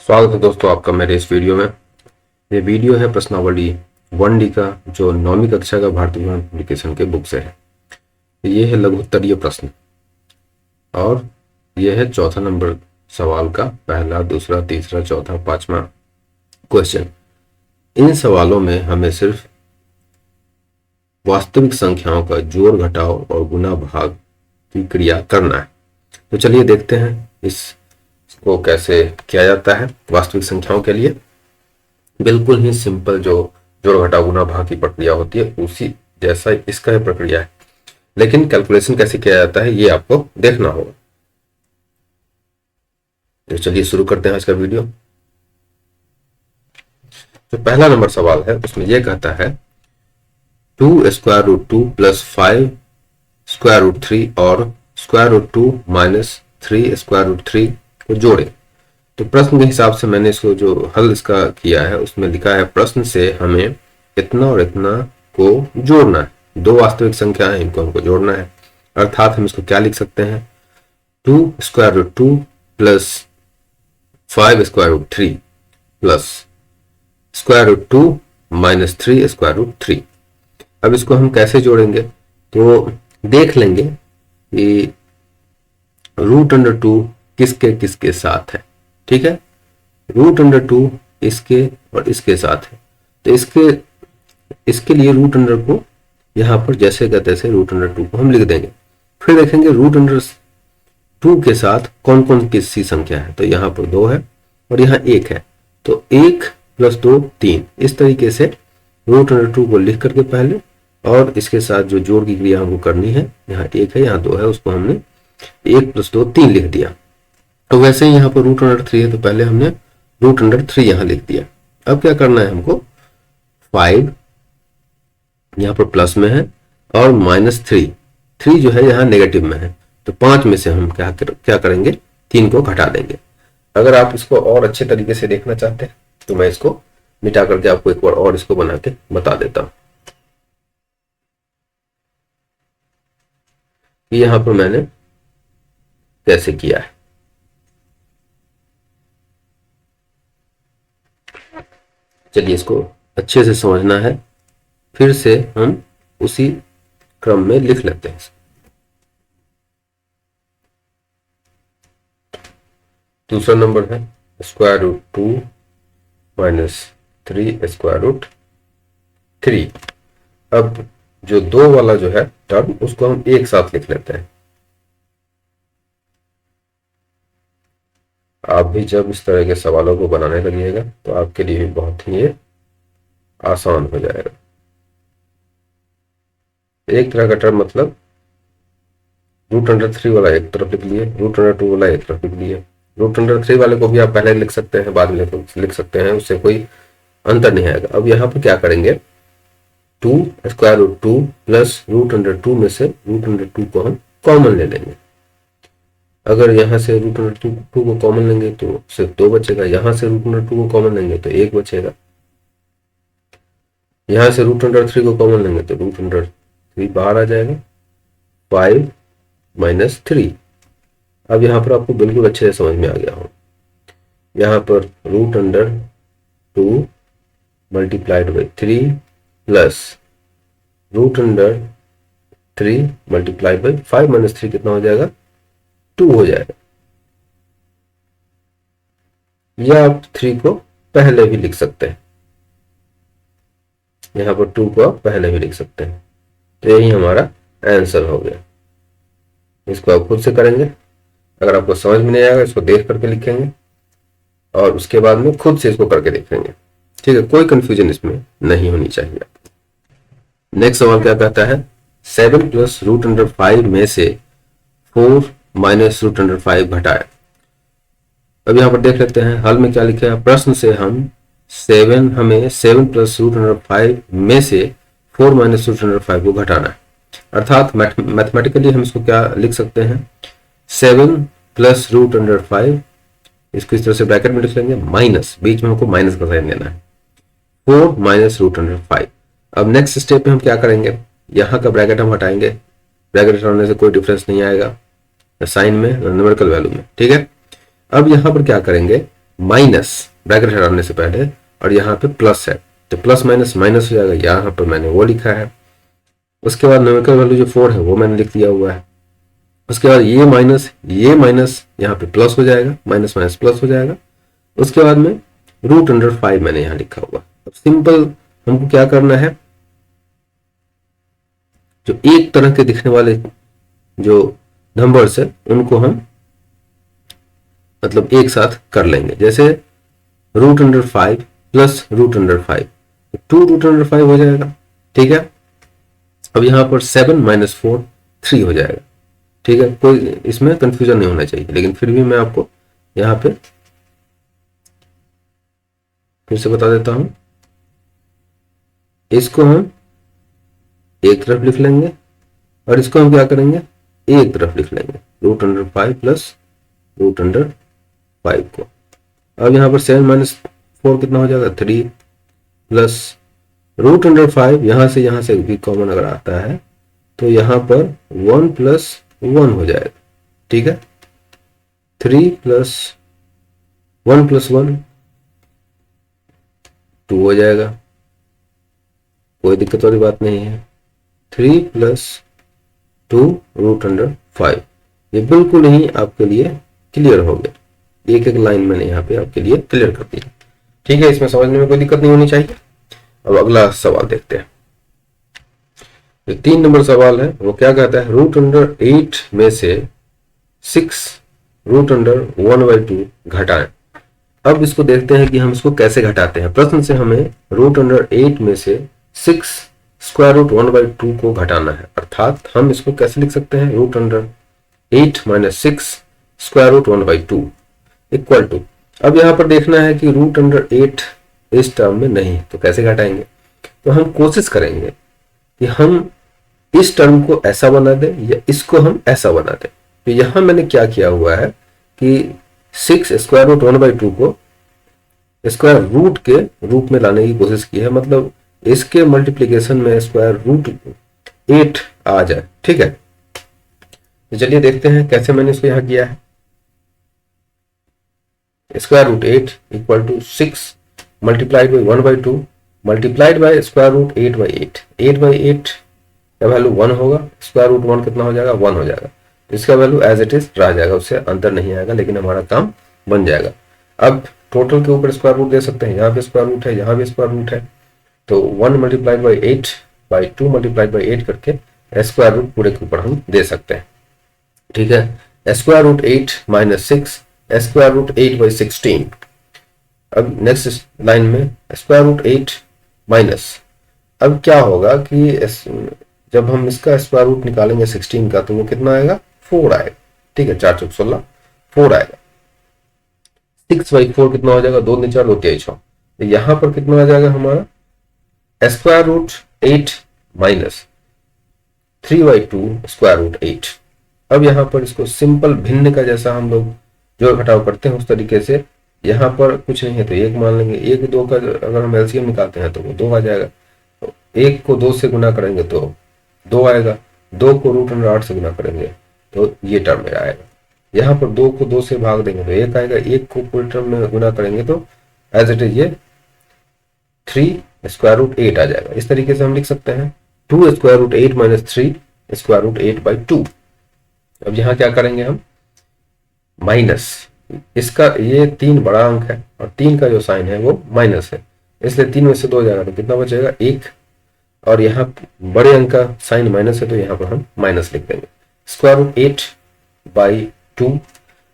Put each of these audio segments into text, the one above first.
स्वागत है दोस्तों आपका मेरे इस वीडियो में। ये वीडियो है प्रश्नावली 1D का, जो 9वीं कक्षा का भारतीय विज्ञान पब्लिकेशन के बुक से है। ये है लघु उत्तरीय प्रश्न और ये है चौथा नंबर सवाल का पहला, दूसरा, तीसरा, चौथा, पांचवा क्वेश्चन। इन सवालों में हमें सिर्फ वास्तविक संख्याओं का जोड़ घटाव और गुना भाग की क्रिया करना है। तो चलिए देखते हैं इसको कैसे किया जाता है। वास्तविक संख्याओं के लिए बिल्कुल ही सिंपल जो जोड़ घटाव गुना भाग की प्रक्रिया होती है उसी जैसा इसका है प्रक्रिया है, लेकिन कैलकुलेशन कैसे किया जाता है ये आपको देखना होगा। तो चलिए शुरू करते हैं आज का वीडियो। जो पहला नंबर सवाल है उसमें यह कहता है 2√2 + 5√3 और √2 - 3√3 को जोड़े। तो प्रश्न के हिसाब से मैंने इसको जो हल इसका किया है उसमें लिखा है प्रश्न से हमें इतना और इतना को जोड़ना है। दो वास्तविक संख्या है, इनको हमको जोड़ना है। अर्थात हम इसको क्या लिख सकते हैं, 2√2 + 5√3 + √2 - 3√3। अब इसको हम कैसे जोड़ेंगे तो देख लेंगे कि √2 किसके किसके साथ है। ठीक है, √2 इसके और इसके साथ है, तो इसके लिए √2 को यहां पर जैसे का तैसे √2 को हम लिख देंगे। फिर देखेंगे √2 के साथ कौन कौन किसी संख्या है, तो यहाँ पर 2 है और यहाँ 1 है, तो 1 + 2 3। इस तरीके से √2 को लिख करके पहले और इसके साथ जो जोड़ की क्रिया हमको करनी है, यहाँ 1 है यहाँ 2 है, उसको हमने 1 + 2 3 लिख दिया। तो वैसे ही यहाँ पर √3 है तो पहले हमने √3 यहाँ लिख दिया। अब क्या करना है हमको, 5 यहाँ पर प्लस में है और -3 जो है यहाँ नेगेटिव में है, तो 5 में से हम क्या करेंगे, 3 को घटा देंगे। अगर आप इसको और अच्छे तरीके से देखना चाहते हैं तो मैं इसको मिटा करके आपको एक बार और इसको बना के बता देता हूं कि यहां पर मैंने कैसे किया है। चलिए इसको अच्छे से समझना है, फिर से हम उसी क्रम में लिख लेते हैं। दूसरा नंबर है √2 - 3√3। अब जो 2 वाला जो है टर्म उसको हम एक साथ लिख लेते हैं। आप भी जब इस तरह के सवालों को बनाने लगिएगा तो आपके लिए भी बहुत ही ये आसान हो जाएगा। एक तरह का टर्म मतलब √3 वाला एक तरफ लिख लिए, √2 वाला एक तरफ लिख लिए। √3 वाले को भी आप पहले लिख सकते हैं, बाद में लिख सकते हैं, उससे कोई अंतर नहीं आएगा। अब यहाँ पर क्या करेंगे, 2√2 + √2 में से √2 को हम कॉमन ले लेंगे। अगर यहाँ से √2 को कॉमन लेंगे तो सिर्फ 2 बचेगा, यहाँ से √2 को कॉमन लेंगे तो 1 बचेगा, यहाँ से √3 को कॉमन लेंगे तो √3 बाहर आ जाएगा, 5 - 3। अब यहाँ पर आपको बिल्कुल अच्छे से समझ में आ गया हो। यहाँ पर √2 × 3 + √3 × 5 - 3 कितना हो जाएगा, 2 हो जाएगा। या आप 3 को पहले भी लिख सकते हैं, यहाँ पर 2 को आप पहले भी लिख सकते हैं। तो यही हमारा आंसर हो गया। इसको आप खुद से करेंगे, अगर आपको समझ में नहीं आएगा इसको देख करके लिखेंगे और उसके बाद में खुद से इसको करके देखेंगे। ठीक है, कोई कंफ्यूजन इसमें नहीं होनी चाहिए। नेक्स्ट सवाल क्या कहता है, 7 + √5 में से 4 - √5 घटाए। अब यहाँ पर देख लेते हैं हल में क्या लिखा है। प्रश्न से हमें 7 + √5 में से 4 - √5 को घटाना है। अर्थात मैथमेटिकली हम इसको क्या लिख सकते हैं, 7 + √5, इसको इस तरह से ब्रैकेट में लिख लेंगे, माइनस, बीच में हमको माइनस का साइन देना है, 4 - √5। अब नेक्स्ट स्टेप में हम क्या करेंगे, यहाँ का ब्रैकेट हम हटाएंगे, ब्रैकेट हटाने से कोई डिफरेंस नहीं आएगा साइन में, न्यूमेरिकल वैल्यू में। ठीक है, अब यहाँ पर क्या करेंगे, माइनस ब्रैकेट हटाने से पहले और यहाँ पे प्लस है तो प्लस माइनस माइनस हो जाएगा, यहाँ पर मैंने वो लिखा है। उसके बाद न्यूमेरिकल वैल्यू जो 4 है वो मैंने लिख दिया हुआ है। उसके बाद ये माइनस यहाँ पे प्लस हो जाएगा, माइनस माइनस प्लस हो जाएगा। उसके बाद में √5 मैंने यहाँ लिखा हुआ। अब सिंपल हमको क्या करना है, जो एक तरह के दिखने वाले जो नंबर्स है उनको हम मतलब एक साथ कर लेंगे। जैसे √5 प्लस √5 2√5 हो जाएगा, ठीक है। अब यहाँ पर 7 - 4 3 हो जाएगा, ठीक है। कोई इसमें कंफ्यूजन नहीं होना चाहिए, लेकिन फिर भी मैं आपको यहाँ पे फिर से बता देता हूं। इसको हम एक तरफ लिख लेंगे और इसको हम क्या करेंगे, एक तरफ लिख लेंगे √5 प्लस √5 को। अब यहाँ पर 7 - 4 कितना हो जाएगा, 3 प्लस √5 यहाँ से भी कॉमन अगर आता है तो यहाँ पर 1 + 1 हो जाएगा, ठीक है। 3 + 1 + 1 2 हो जाएगा, कोई दिक्कत वाली बात नहीं है। 3 + 2 √5 ये बिल्कुल ही आपके लिए क्लियर हो गया। एक एक लाइन मैंने यहाँ पे आपके लिए क्लियर कर दी, ठीक है। इसमें समझने में कोई दिक्कत नहीं होनी चाहिए। अब अगला सवाल देखते हैं। जो 3 नंबर सवाल है वो क्या कहता है, √8 में से 6 √1/2 घटाएं। अब इसको देखते हैं कि हम इसको कैसे घटाते हैं। प्रश्न से हमें √8 में से 6 √1/2 को घटाना है, अर्थात हम इसको कैसे लिख सकते हैं, √8 - 6 √1/2 इक्वल टू। अब यहाँ पर देखना है कि √8 इस टर्म में नहीं, तो कैसे घटाएंगे। तो हम कोशिश करेंगे कि हम इस टर्म को ऐसा बना दें या इसको हम ऐसा बना दें। तो यहाँ मैंने क्या किया हुआ है कि 6 √1/2 को स्क्वायर रूट के रूप में लाने की कोशिश की है, मतलब इसके मल्टीप्लीकेशन में √8 आ जाए, ठीक है। तो चलिए देखते हैं कैसे मैंने इसको यहाँ किया है। √8 = 6 मल्टीप्लाइड बाई 1/2 मल्टीप्लाइड बाई √8/8 8/8 का वैल्यू 1 होगा, √1 कितना हो जाएगा, 1 हो जाएगा। इसका वैल्यू एज इट इज रह जाएगा, उससे अंतर नहीं आएगा, लेकिन हमारा काम बन जाएगा। अब टोटल के ऊपर स्क्वायर रूट दे सकते हैं, यहाँ पे स्क्वायर रूट है, यहाँ भी स्क्वायर रूट है, तो 1 मल्टीप्लाइड बाई 8/2 मल्टीप्लाइड बाई 8 करके स्क्वायर रूट पूरे के ऊपर हम दे सकते हैं, ठीक है। √8 - 6 √8/16। अब नेक्स्ट लाइन में √8 माइनस, अब क्या होगा कि जब हम इसका स्क्वायर रूट निकालेंगे 16 का तो वो कितना आएगा, 4 आएगा, ठीक है। 4 × 16 4 आएगा। 6/4 कितना हो जाएगा, 2 × 4 2 × 6। तो यहाँ पर कितना आ जाएगा हमारा, √8 माइनस 3/2 √8। अब यहाँ पर इसको सिंपल भिन्न का जैसा हम लोग जोड़ घटाव करते हैं उस तरीके से, यहाँ पर कुछ नहीं है तो 1 मान लेंगे। 1 2 का अगर हम एलसीएम निकालते हैं तो वो 2 आ जाएगा। तो 1 को 2 से गुना करेंगे तो 2 आएगा, 2 को √8 से गुना करेंगे तो ये टर्म मेरा आएगा। यहाँ पर 2 को 2 से भाग देंगे तो 1 आएगा, 1 को पूरे टर्म में गुना करेंगे तो एज इट इज ये 3 √8 आ जाएगा। इस तरीके से हम लिख सकते हैं 2 √8 - 3 √8/2। अब यहाँ क्या करेंगे हम, माइनस इसका, ये 3 बड़ा अंक है और 3 का जो साइन है वो माइनस है, इसलिए 3 में से 2 जाएगा तो कितना बचेगा, 1। और यहाँ बड़े अंक का साइन माइनस है तो यहाँ पर हम माइनस लिख देंगे। √8/2।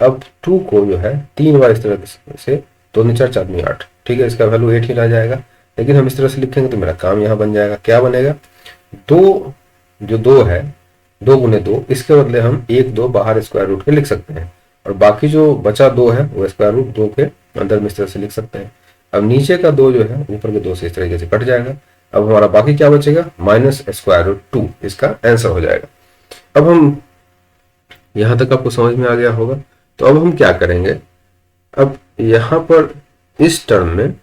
अब 2 को जो है 3 बार इस तरह से 2 × 4 = 4 × 8, ठीक है। इसका वैल्यू 8 ही रह जाएगा, लेकिन हम इस तरह से लिखेंगे तो मेरा काम यहाँ बन जाएगा। क्या बनेगा, 2 जो 2 है 2 × 2, इसके बदले हम 1 2 बाहर स्क्वायर रूट के लिख सकते हैं और बाकी जो बचा 2 है वो स्क्वायर रूट 2 के अंदर में इस तरह से लिख सकते हैं। अब नीचे का 2 जो है ऊपर के 2 से इस तरीके से कट जाएगा। अब हमारा बाकी क्या बचेगा, -√2 इसका आंसर हो जाएगा। अब हम यहां तक आपको समझ में आ गया होगा। तो अब हम क्या करेंगे, अब यहां पर इस टर्म में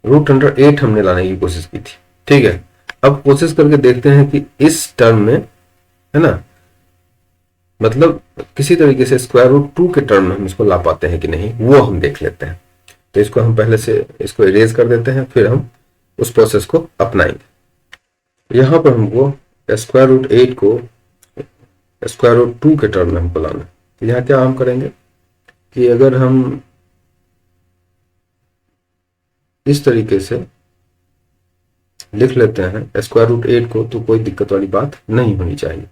√8 हमने लाने की कोशिश की थी, ठीक है। अब कोशिश करके देखते हैं कि इस टर्म में, है ना, मतलब किसी तरीके से √2 के टर्म में हम इसको ला पाते हैं कि नहीं, वो हम देख लेते हैं। तो इसको हम पहले से इसको इरेज कर देते हैं, फिर हम उस प्रोसेस को अपनाएंगे। यहाँ पर हमको स्क्वायर रूट 8 को स्क्वायर रूट 2 के टर्म में हमको लाना है। तो यहाँ क्या हम करेंगे कि अगर हम इस तरीके से लिख लेते हैं स्क्वायर रूट 8 को, तो कोई दिक्कत वाली बात नहीं होनी चाहिए।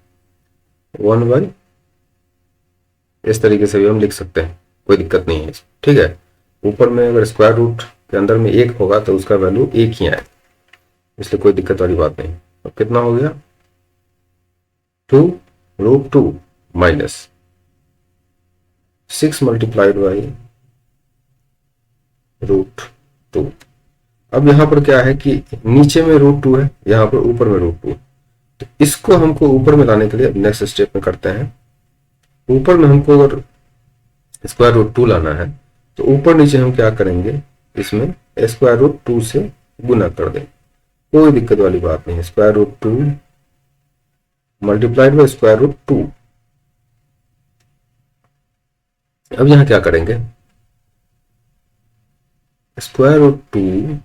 1/, इस तरीके से भी हम लिख सकते हैं, कोई दिक्कत नहीं है। ठीक है, ऊपर में अगर स्क्वायर रूट के अंदर में 1 होगा तो उसका वैल्यू 1 ही आएगा, इसलिए कोई दिक्कत वाली बात नहीं। अब कितना हो गया 2√2 माइनस 6 मल्टीप्लाइड बाई √2। अब यहां पर क्या है कि नीचे में √2 है, यहां पर ऊपर में √2। तो इसको हमको ऊपर में लाने के लिए नेक्स्ट स्टेप में करते हैं। ऊपर में हमको अगर स्क्वायर रूट 2 लाना है तो ऊपर नीचे हम क्या करेंगे, इसमें स्क्वायर रूट 2 से गुना कर दें, कोई दिक्कत वाली बात नहीं है। Square root 2 multiplied by square root 2। अब यहां क्या करेंगे, स्क्वायर रूट 2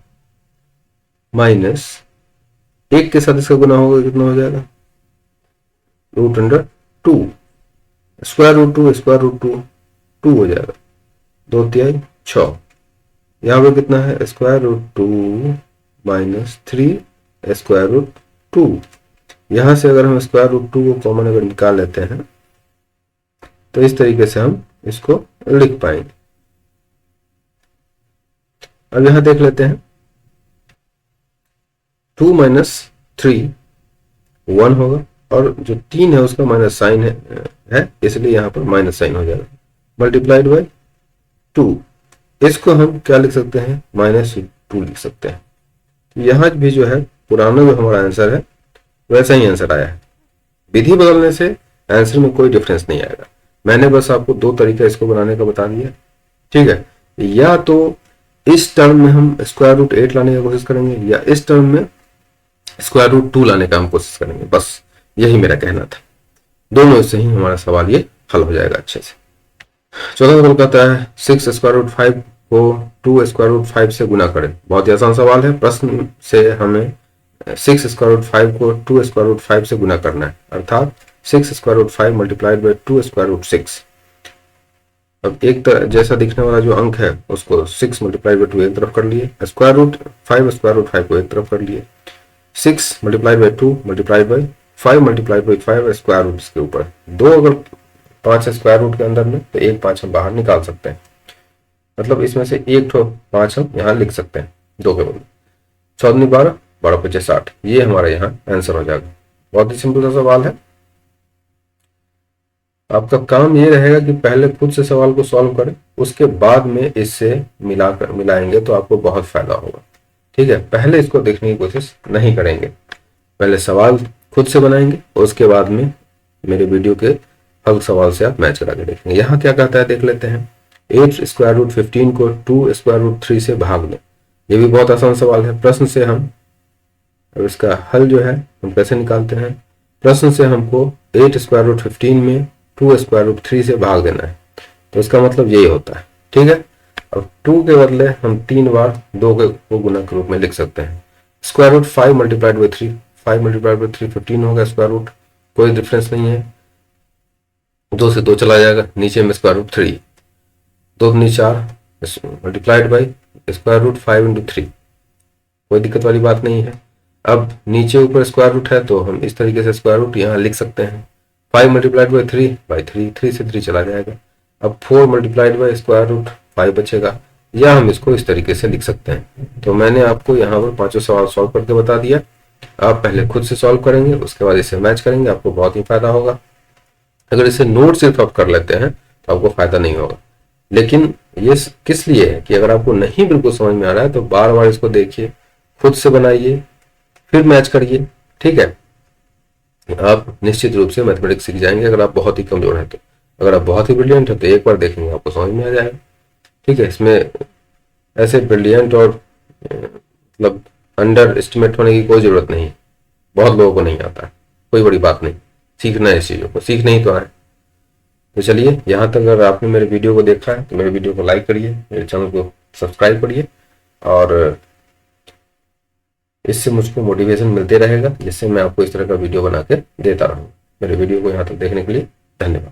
माइनस 1 के साथ इसका गुना होगा, कितना हो जाएगा √2। स्क्वायर रूट 2 स्क्वायर रूट 2 2 हो जाएगा, 2×3 6। यहां पर कितना है square root 2 minus 3 square root 2। यहां से अगर हम स्क्वायर रूट 2 को कॉमन अगर निकाल लेते हैं तो इस तरीके से हम इसको लिख पाएंगे। अब यहां देख लेते हैं 2 माइनस 3 1 होगा, और जो 3 है उसका माइनस साइन है इसलिए यहां पर माइनस साइन हो जाएगा, मल्टीप्लाइड बाई 2। इसको हम क्या लिख सकते हैं -2 लिख सकते हैं। यहां भी जो है पुराना जो हमारा आंसर है वैसा ही आंसर आया है, विधि बदलने से आंसर में कोई डिफरेंस नहीं आएगा। मैंने बस आपको 2 तरीका इसको बनाने का बता दिया। ठीक है, या तो इस टर्म में हम स्क्वायर रूट 8 लाने की कोशिश करेंगे, या इस टर्म में स्क्वायर रूट 2 लाने का हम कोशिश करेंगे, बस यही मेरा कहना था। दोनों से ही हमारा सवाल ये हल हो जाएगा अच्छे से। चौथा सवाल कहता है 6 स्क्वायर रूट 5 को 2 स्क्वायर रूट 5 से गुना करें। बहुत ही आसान सवाल है। प्रश्न से हमें 6 स्क्वायर रूट 5 को 2 स्क्वायर रूट 5 से गुना करना है, अर्थात 6 square root 5 multiplied by 2 square root 6। अब एक तरह जैसा दिखने वाला जो अंक है उसको 6 मल्टीप्लाइड बाई 2 एक तरफ कर लिए, स्क्वायर रूट 5 को एक तरफ कर लिए, 6 multiplied by 2 multiplied by 5 multiplied by 5 square root इसके ऊपर 2। अगर 5 स्क्वायर रूट के अंदर में तो एक 5 हम बाहर निकाल सकते हैं, मतलब इसमें से एक 5 हम यहाँ लिख सकते हैं 2 के बदले। 14 12 12 5 60, ये हमारा यहाँ आंसर हो जाएगा। बहुत ही सिंपल सा सवाल है। आपका काम ये रहेगा कि पहले खुद से सवाल को सॉल्व करें, उसके बाद में इससे मिलाएंगे तो आपको बहुत फायदा होगा। ठीक है, पहले इसको देखने की कोशिश नहीं करेंगे, पहले सवाल खुद से बनाएंगे और उसके बाद में मेरे वीडियो के हल सवाल से आप मैच करा के देखेंगे। यहाँ क्या कहता है देख लेते हैं। 8 स्क्वायर रूट 15 को 2 स्क्वायर रूट 3 से भाग दें। ये भी बहुत आसान सवाल है। प्रश्न से हम अब इसका हल जो है हम कैसे निकालते हैं, प्रश्न से हमको 8 स्क्वायर रूट 15 में 2 स्क्वायर रूट 3 से भाग देना है, तो इसका मतलब यही होता है। ठीक है, अब 2 के बदले हम 3 बार 2 को गुना के रूप में लिख सकते हैं। Square root 5 multiplied by 3, 5 multiplied by 3 15 होगा स्क्वायर रूट, कोई डिफरेंस नहीं है, 2 से 2 चला जाएगा, नीचे में स्क्वायर रूट 3, 2 दूनी 4 multiplied by square root 5 into 3, कोई दिक्कत वाली बात नहीं है। अब नीचे ऊपर स्क्वायर रूट है तो हम इस तरीके से स्क्वायर रूट यहाँ लिख सकते हैं। 5 मल्टीप्लाइड बाई 3 बाई 3, 3 से 3 चला जाएगा। अब 4 मल्टीप्लाइड बाई स्क्वायर रूट 5 बचेगा, या हम इसको इस तरीके से लिख सकते हैं। तो मैंने आपको यहाँ पर 5 सवाल सॉल्व करके बता दिया। आप पहले खुद से सॉल्व करेंगे, उसके बाद इसे मैच करेंगे, आपको बहुत ही फायदा होगा। अगर इसे नोट सिर्फ आप कर लेते हैं तो आपको फायदा नहीं होगा। लेकिन ये किस लिए है कि अगर आपको नहीं बिल्कुल समझ में आ रहा है तो बार बार इसको देखिए, खुद से बनाइए, फिर मैच करिए। ठीक है, आप निश्चित रूप से मैथमेटिक्स सीख जाएंगे अगर आप बहुत ही कमजोर हैं तो। अगर आप बहुत ही ब्रिलियंट है तो एक बार देखेंगे आपको समझ में आ जाएगा। ठीक है, इसमें ऐसे ब्रिलियंट और मतलब अंडर एस्टिमेट होने की कोई जरूरत नहीं, बहुत लोगों को नहीं आता है, कोई बड़ी बात नहीं, सीखना है इस चीजों को, सीख नहीं तो आए। तो चलिए, यहाँ तक अगर आपने मेरे वीडियो को देखा है तो मेरे वीडियो को लाइक करिए, मेरे चैनल को सब्सक्राइब करिए, और इससे मुझको मोटिवेशन मिलते रहेगा, जिससे मैं आपको इस तरह का वीडियो बना के देता रहूँ। मेरे वीडियो को यहाँ तक देखने के लिए धन्यवाद।